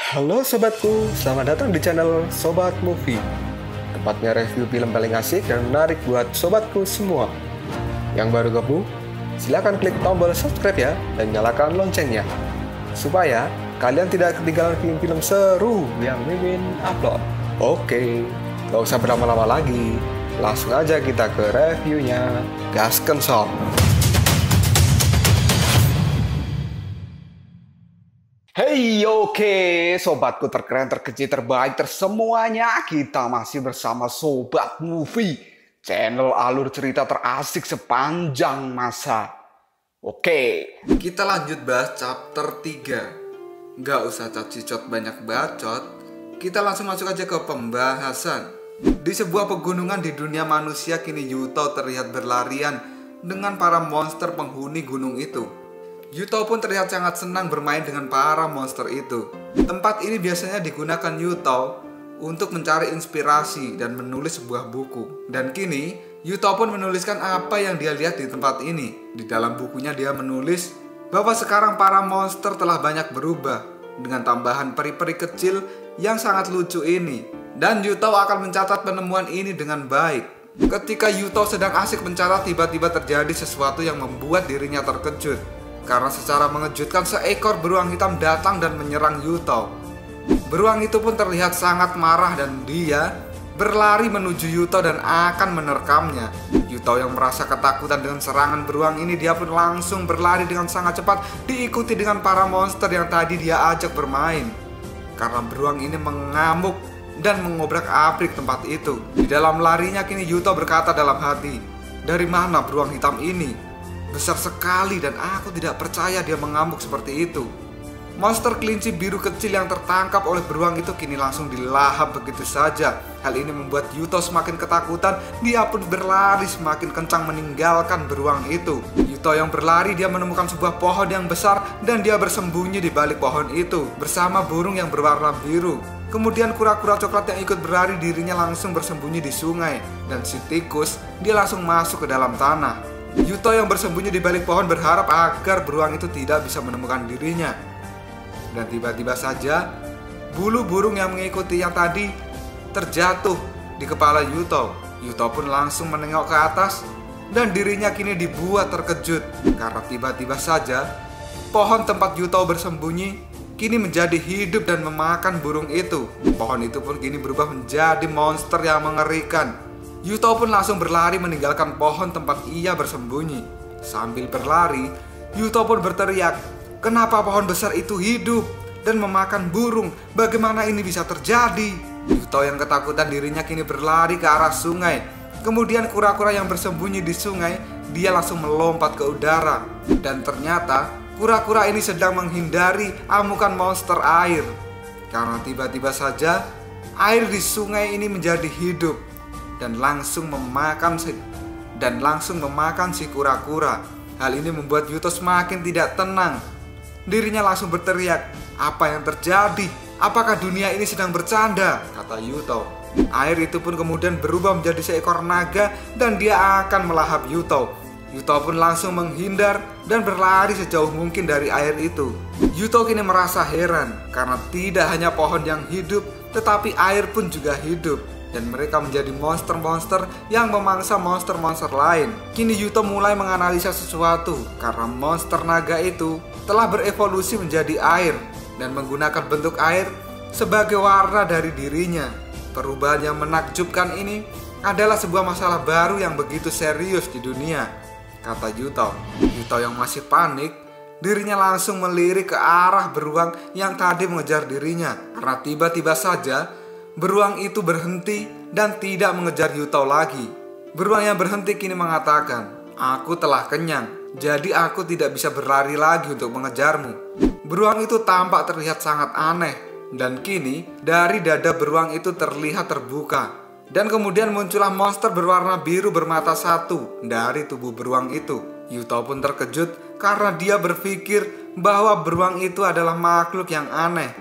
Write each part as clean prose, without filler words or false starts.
Halo sobatku, selamat datang di channel Sobat Movie. Tempatnya review film paling asik dan menarik buat sobatku semua. Yang baru gabung, silahkan klik tombol subscribe ya dan nyalakan loncengnya, supaya kalian tidak ketinggalan film-film seru yang Mimin upload. Oke, gak usah berlama-lama lagi, langsung aja kita ke reviewnya. Gasken sob. Hey, oke, sobatku terkeren, terkecil, terbaik, tersemuanya. Kita masih bersama Sobat Movie, channel alur cerita terasik sepanjang masa. Oke, kita lanjut bahas chapter 3. Nggak usah cacicot banyak bacot, kita langsung masuk aja ke pembahasan. Di sebuah pegunungan di dunia manusia, kini Yuto terlihat berlarian dengan para monster penghuni gunung itu. Yuto pun terlihat sangat senang bermain dengan para monster itu. Tempat ini biasanya digunakan Yuto untuk mencari inspirasi dan menulis sebuah buku. Dan kini Yuto pun menuliskan apa yang dia lihat di tempat ini. Di dalam bukunya dia menulis bahwa sekarang para monster telah banyak berubah dengan tambahan peri-peri kecil yang sangat lucu ini. Dan Yuto akan mencatat penemuan ini dengan baik. Ketika Yuto sedang asik mencatat, tiba-tiba terjadi sesuatu yang membuat dirinya terkejut. Karena secara mengejutkan seekor beruang hitam datang dan menyerang Yuto. Beruang itu pun terlihat sangat marah dan dia berlari menuju Yuto dan akan menerkamnya. Yuto yang merasa ketakutan dengan serangan beruang ini, dia pun langsung berlari dengan sangat cepat, diikuti dengan para monster yang tadi dia ajak bermain. Karena beruang ini mengamuk dan mengobrak-abrik tempat itu. Di dalam larinya kini Yuto berkata dalam hati, "Dari mana beruang hitam ini? Besar sekali dan aku tidak percaya dia mengamuk seperti itu." Monster kelinci biru kecil yang tertangkap oleh beruang itu kini langsung dilahap begitu saja. Hal ini membuat Yuto semakin ketakutan. Dia pun berlari semakin kencang meninggalkan beruang itu. Yuto yang berlari, dia menemukan sebuah pohon yang besar dan dia bersembunyi di balik pohon itu bersama burung yang berwarna biru. Kemudian kura-kura coklat yang ikut berlari, dirinya langsung bersembunyi di sungai. Dan si tikus, dia langsung masuk ke dalam tanah. Yuto yang bersembunyi di balik pohon berharap agar beruang itu tidak bisa menemukan dirinya. Dan tiba-tiba saja bulu burung yang mengikuti yang tadi terjatuh di kepala Yuto. Yuto pun langsung menengok ke atas dan dirinya kini dibuat terkejut. Karena tiba-tiba saja pohon tempat Yuto bersembunyi kini menjadi hidup dan memakan burung itu. Pohon itu pun kini berubah menjadi monster yang mengerikan. Yuto pun langsung berlari meninggalkan pohon tempat ia bersembunyi. Sambil berlari, Yuto pun berteriak, "Kenapa pohon besar itu hidup dan memakan burung? Bagaimana ini bisa terjadi?" Yuto yang ketakutan, dirinya kini berlari ke arah sungai. Kemudian kura-kura yang bersembunyi di sungai, dia langsung melompat ke udara. Dan ternyata kura-kura ini sedang menghindari amukan monster air. Karena tiba-tiba saja air di sungai ini menjadi hidup dan langsung memakan si kura-kura. Hal ini membuat Yuto semakin tidak tenang. Dirinya langsung berteriak, "Apa yang terjadi? Apakah dunia ini sedang bercanda?" kata Yuto. Air itu pun kemudian berubah menjadi seekor naga dan dia akan melahap Yuto. Yuto pun langsung menghindar dan berlari sejauh mungkin dari air itu. Yuto kini merasa heran karena tidak hanya pohon yang hidup, tetapi air pun juga hidup. Dan mereka menjadi monster-monster yang memangsa monster-monster lain. Kini Yuto mulai menganalisa sesuatu karena monster naga itu telah berevolusi menjadi air dan menggunakan bentuk air sebagai warna dari dirinya. Perubahan yang menakjubkan ini adalah sebuah masalah baru yang begitu serius di dunia, kata Yuto. Yuto yang masih panik, dirinya langsung melirik ke arah beruang yang tadi mengejar dirinya. Karena tiba-tiba saja beruang itu berhenti dan tidak mengejar Yuto lagi. Beruang yang berhenti kini mengatakan, "Aku telah kenyang, jadi aku tidak bisa berlari lagi untuk mengejarmu." Beruang itu tampak terlihat sangat aneh. Dan kini dari dada beruang itu terlihat terbuka. Dan kemudian muncullah monster berwarna biru bermata satu dari tubuh beruang itu. Yuto pun terkejut karena dia berpikir bahwa beruang itu adalah makhluk yang aneh.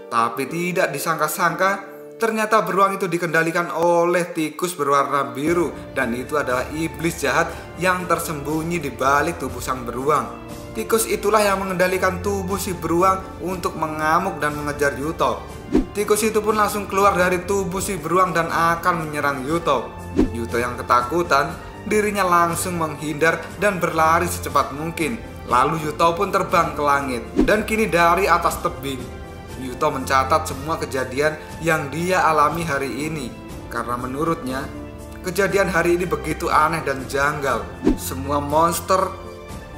Tapi tidak disangka-sangka, ternyata beruang itu dikendalikan oleh tikus berwarna biru, dan itu adalah iblis jahat yang tersembunyi di balik tubuh sang beruang. Tikus itulah yang mengendalikan tubuh si beruang untuk mengamuk dan mengejar Yuto. Tikus itu pun langsung keluar dari tubuh si beruang dan akan menyerang Yuto. Yuto yang ketakutan, dirinya langsung menghindar dan berlari secepat mungkin. Lalu Yuto pun terbang ke langit. Dan kini dari atas tebing, Yuto mencatat semua kejadian yang dia alami hari ini. Karena menurutnya, kejadian hari ini begitu aneh dan janggal. Semua monster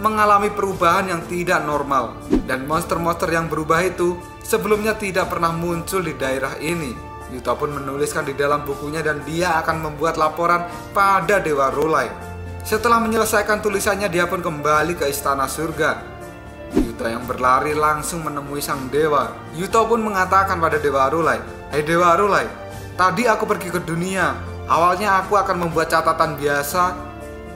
mengalami perubahan yang tidak normal. Dan monster-monster yang berubah itu sebelumnya tidak pernah muncul di daerah ini. Yuto pun menuliskan di dalam bukunya dan dia akan membuat laporan pada Dewa Rulai. Setelah menyelesaikan tulisannya, dia pun kembali ke istana surga. Yuto yang berlari langsung menemui sang dewa. Yuto pun mengatakan pada Dewa Rulai, "Hei Dewa Rulai, tadi aku pergi ke dunia. Awalnya aku akan membuat catatan biasa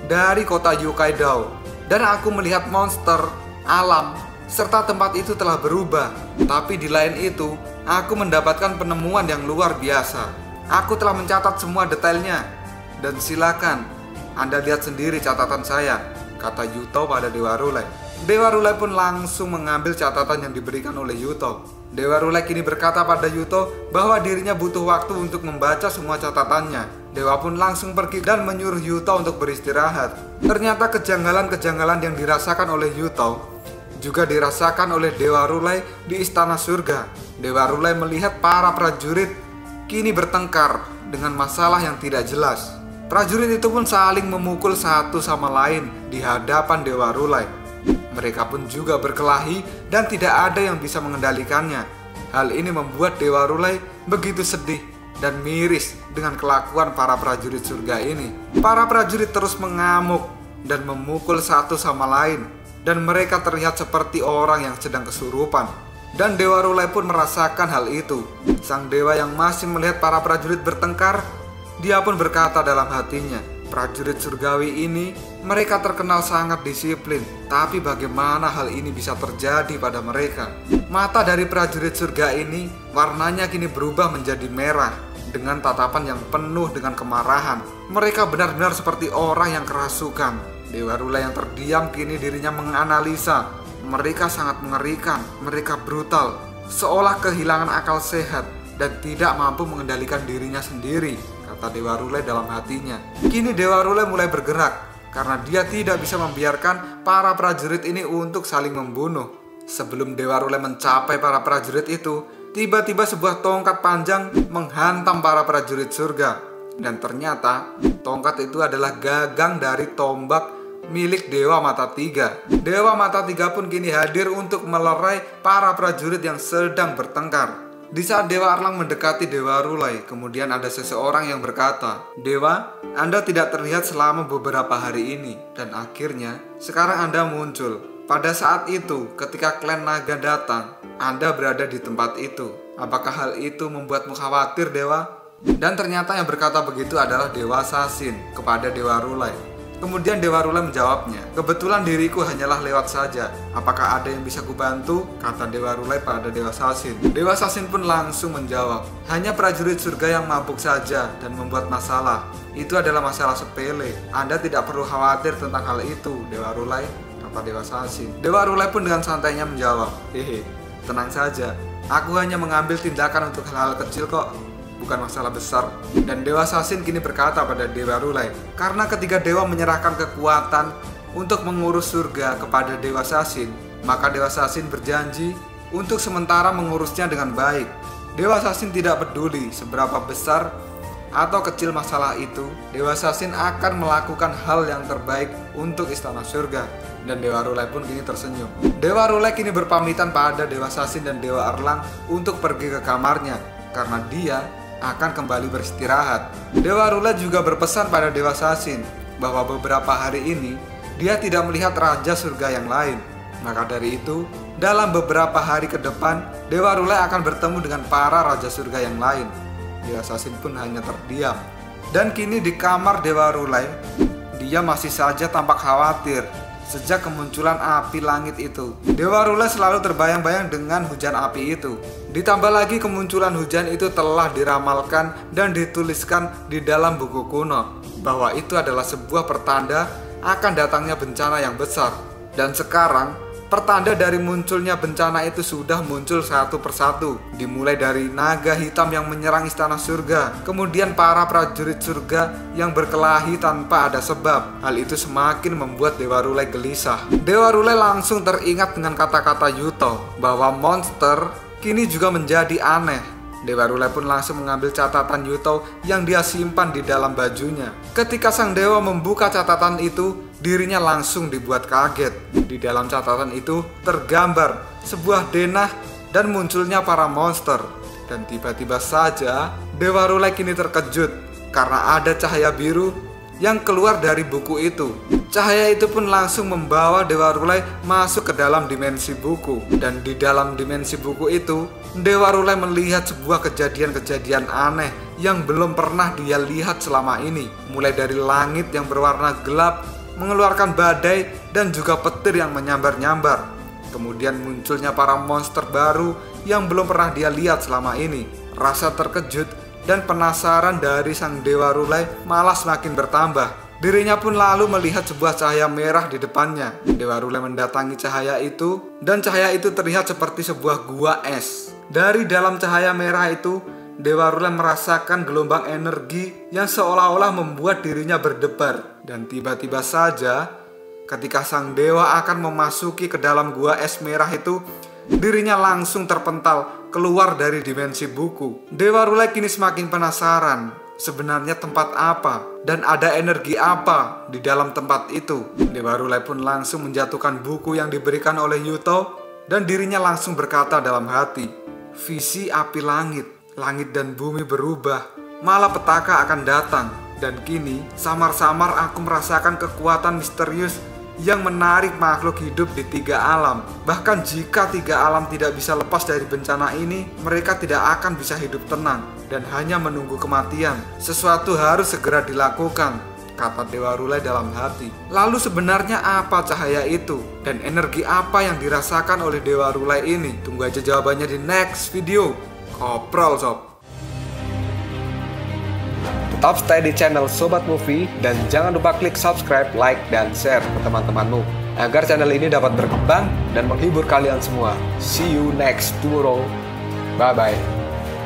dari kota Yukaidao. Dan aku melihat monster, alam, serta tempat itu telah berubah. Tapi di lain itu, aku mendapatkan penemuan yang luar biasa. Aku telah mencatat semua detailnya. Dan silakan, Anda lihat sendiri catatan saya," kata Yuto pada Dewa Rulai. Dewa Rulai pun langsung mengambil catatan yang diberikan oleh Yuto. Dewa Rulai kini berkata pada Yuto bahwa dirinya butuh waktu untuk membaca semua catatannya. Dewa pun langsung pergi dan menyuruh Yuto untuk beristirahat. Ternyata kejanggalan-kejanggalan yang dirasakan oleh Yuto juga dirasakan oleh Dewa Rulai di istana surga. Dewa Rulai melihat para prajurit kini bertengkar dengan masalah yang tidak jelas. Prajurit itu pun saling memukul satu sama lain di hadapan Dewa Rulai. Mereka pun juga berkelahi dan tidak ada yang bisa mengendalikannya. Hal ini membuat Dewa Rulai begitu sedih dan miris dengan kelakuan para prajurit surga ini. Para prajurit terus mengamuk dan memukul satu sama lain, dan mereka terlihat seperti orang yang sedang kesurupan. Dan Dewa Rulai pun merasakan hal itu. Sang dewa yang masih melihat para prajurit bertengkar, dia pun berkata dalam hatinya, "Prajurit surgawi ini, mereka terkenal sangat disiplin. Tapi bagaimana hal ini bisa terjadi pada mereka?" Mata dari prajurit surga ini warnanya kini berubah menjadi merah dengan tatapan yang penuh dengan kemarahan. Mereka benar-benar seperti orang yang kerasukan. Dewa Rulai yang terdiam kini dirinya menganalisa. Mereka sangat mengerikan, mereka brutal, seolah kehilangan akal sehat dan tidak mampu mengendalikan dirinya sendiri, kata Dewa Rulai dalam hatinya. Kini Dewa Rulai mulai bergerak karena dia tidak bisa membiarkan para prajurit ini untuk saling membunuh. Sebelum Dewa Rulai mencapai para prajurit itu, tiba-tiba sebuah tongkat panjang menghantam para prajurit surga. Dan ternyata tongkat itu adalah gagang dari tombak milik Dewa Mata Tiga. Dewa Mata Tiga pun kini hadir untuk melerai para prajurit yang sedang bertengkar. Di saat Dewa Arlang mendekati Dewa Rulai, kemudian ada seseorang yang berkata, "Dewa, Anda tidak terlihat selama beberapa hari ini, dan akhirnya sekarang Anda muncul. Pada saat itu, ketika klan naga datang, Anda berada di tempat itu. Apakah hal itu membuatmu khawatir, Dewa?" Dan ternyata yang berkata begitu adalah Dewa Sasin kepada Dewa Rulai. Kemudian Dewa Rulai menjawabnya, "Kebetulan diriku hanyalah lewat saja. Apakah ada yang bisa kubantu?" kata Dewa Rulai pada Dewa Sasin. Dewa Sasin pun langsung menjawab, "Hanya prajurit surga yang mabuk saja dan membuat masalah. Itu adalah masalah sepele. Anda tidak perlu khawatir tentang hal itu, Dewa Rulai," kata Dewa Sasin. Dewa Rulai pun dengan santainya menjawab, "Hehe, tenang saja. Aku hanya mengambil tindakan untuk hal-hal kecil kok, bukan masalah besar." Dan Dewa Sasin kini berkata pada Dewa Rulai, karena ketiga dewa menyerahkan kekuatan untuk mengurus surga kepada Dewa Sasin, maka Dewa Sasin berjanji untuk sementara mengurusnya dengan baik. Dewa Sasin tidak peduli seberapa besar atau kecil masalah itu, Dewa Sasin akan melakukan hal yang terbaik untuk istana surga. Dan Dewa Rulai pun kini tersenyum. Dewa Rulai kini berpamitan pada Dewa Sasin dan Dewa Arlang untuk pergi ke kamarnya, karena dia akan kembali beristirahat. Dewa Rulai juga berpesan pada Dewa Sasin bahwa beberapa hari ini dia tidak melihat Raja Surga yang lain. Maka dari itu, dalam beberapa hari ke depan, Dewa Rulai akan bertemu dengan para Raja Surga yang lain. Dewa Sasin pun hanya terdiam. Dan kini di kamar Dewa Rulai, dia masih saja tampak khawatir sejak kemunculan api langit itu. Dewa Rulai selalu terbayang-bayang dengan hujan api itu. Ditambah lagi kemunculan hujan itu telah diramalkan dan dituliskan di dalam buku kuno bahwa itu adalah sebuah pertanda akan datangnya bencana yang besar. Dan sekarang Pertanda dari munculnya bencana itu sudah muncul satu persatu. Dimulai dari naga hitam yang menyerang istana surga, kemudian para prajurit surga yang berkelahi tanpa ada sebab. Hal itu semakin membuat Dewa Rulai gelisah. Dewa Rulai langsung teringat dengan kata-kata Yuto bahwa monster kini juga menjadi aneh. Dewa Rulai pun langsung mengambil catatan Yuto yang dia simpan di dalam bajunya. Ketika sang dewa membuka catatan itu, dirinya langsung dibuat kaget. Di dalam catatan itu tergambar sebuah denah dan munculnya para monster. Dan tiba-tiba saja Dewa Rulai kini terkejut karena ada cahaya biru yang keluar dari buku itu. Cahaya itu pun langsung membawa Dewa Rulai masuk ke dalam dimensi buku. Dan di dalam dimensi buku itu, Dewa Rulai melihat sebuah kejadian-kejadian aneh yang belum pernah dia lihat selama ini. Mulai dari langit yang berwarna gelap, mengeluarkan badai dan juga petir yang menyambar-nyambar. Kemudian munculnya para monster baru yang belum pernah dia lihat selama ini. Rasa terkejut dan penasaran dari sang Dewa Rulai malah semakin bertambah. Dirinya pun lalu melihat sebuah cahaya merah di depannya. Dewa Rulai mendatangi cahaya itu, dan cahaya itu terlihat seperti sebuah gua es. Dari dalam cahaya merah itu, Dewa Rulai merasakan gelombang energi yang seolah-olah membuat dirinya berdebar. Dan tiba-tiba saja, ketika sang dewa akan memasuki ke dalam gua es merah itu, dirinya langsung terpental keluar dari dimensi buku. Dewa Rulai kini semakin penasaran, sebenarnya tempat apa dan ada energi apa di dalam tempat itu. Dewa Rulai pun langsung menjatuhkan buku yang diberikan oleh Yuto dan dirinya langsung berkata dalam hati, visi api langit, langit dan bumi berubah, malapetaka akan datang. Dan kini samar-samar aku merasakan kekuatan misterius yang menarik makhluk hidup di 3 alam. Bahkan jika 3 alam tidak bisa lepas dari bencana ini, mereka tidak akan bisa hidup tenang dan hanya menunggu kematian. Sesuatu harus segera dilakukan, kata Dewa Rulai dalam hati. Lalu sebenarnya apa cahaya itu? Dan energi apa yang dirasakan oleh Dewa Rulai ini? Tunggu aja jawabannya di next video. Koprol sob. Tetap stay di channel Sobat Movie dan jangan lupa klik subscribe, like, dan share ke teman-temanmu agar channel ini dapat berkembang dan menghibur kalian semua. See you next tomorrow. Bye-bye.